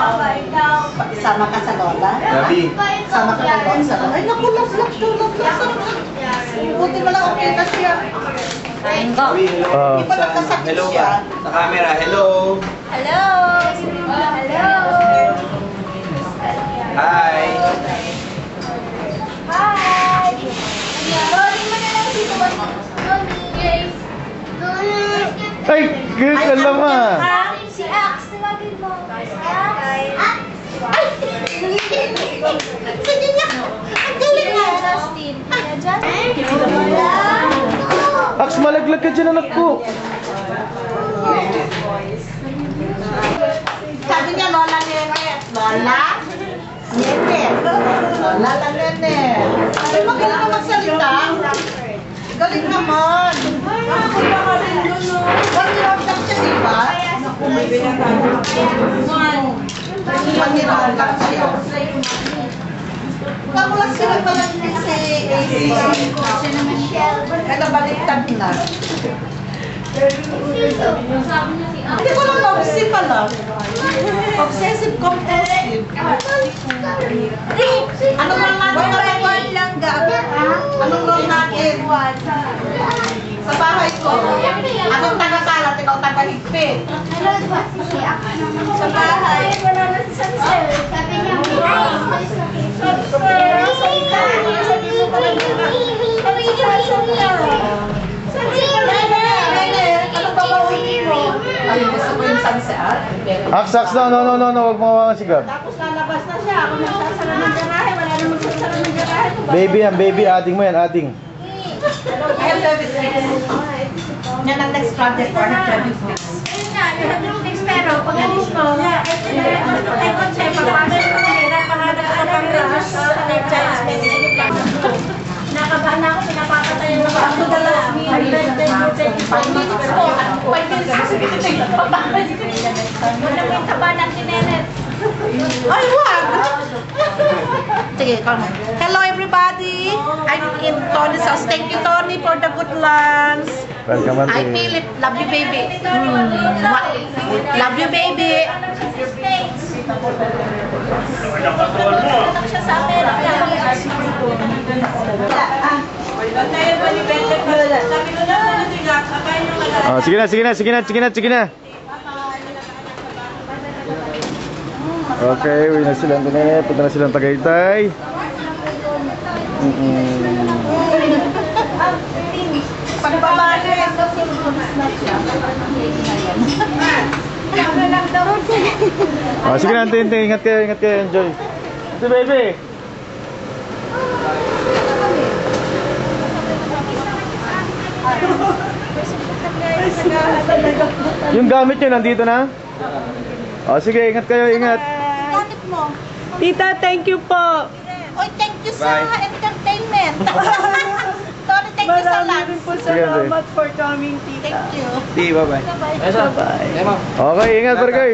Sama ka sa lola? Gabi. Sama ka sa lola? Ay, naku, love to. Buti mo lang okay na siya. Gabi, hello. Hindi pa nagkasakit Hello siya. ka. Sa camera, hello. Hello! Hello! Hi. Hi! Rolling mo na lang dito. Yes. Ay, good ka lang ah. Si Ax, tawagin mo. Ax! Sige niya. Ang galing nga. Justin. Justin. Ax, malaglag ka dyan anak ko. Sabi niya, lola nene. Lola? Nene. Lola lang nene. Ay, magaling ka magsalita. Galing naman. One year old lang siya, diba? One year old lang siya. Kamu lang sila pala si AC. Kaya baliktad na. Hindi ko lang obsessive pala. Obsessive compulsive. Anong role natin Anong role natin? Sa bahay ko. Anong taga-kalat? Ikaw taga-higpit. Sa bahay. Wala na si Sansel. Sabi niya, Ay, gusto ko yung sunset. Ax, no, huwag mo hawakan si Gab. tapos lalabas na siya. Ako nagsasara ng garahe. Wala na magsasara ng garahe. Baby yan, baby, adding mo yan, adding. I have 7 Yan ang next project ko. I have 7 Ayun nga, you have no fix, pero pag alis mo, ay konsep, pag-alis mo nila, pag-alam rush, child's medicine plan. Nakabahan na ako, pinapapatayan na ako dala. 5 minutes po. 5 minutes kasi wala mo yung taba ng tinenet. Ay, wag! Sige, come on. Hello, everybody. I'm in Tony's house. Thank you, Tony, for the good lunch. Welcome, I auntie. feel it. Love you, baby. Love you, baby. Natak siya sa akin. Oh, sige na. Okay, uwi na silang Tine. Punta na silang Tagaytay. Pagbabali. Oh, sige na, auntie. Ingat kayo, enjoy. Si baby. Yung gamit nyo nandito na? Oh, sige, ingat kayo, ingat. Gamit mo. Tita, thank you po. Oy, thank you sa entertainment. Tony, thank you sa Maraming lunch. po salamat for coming, tita. Thank you. Di, bye-bye. Bye-bye. Okay, ingat, Barkay.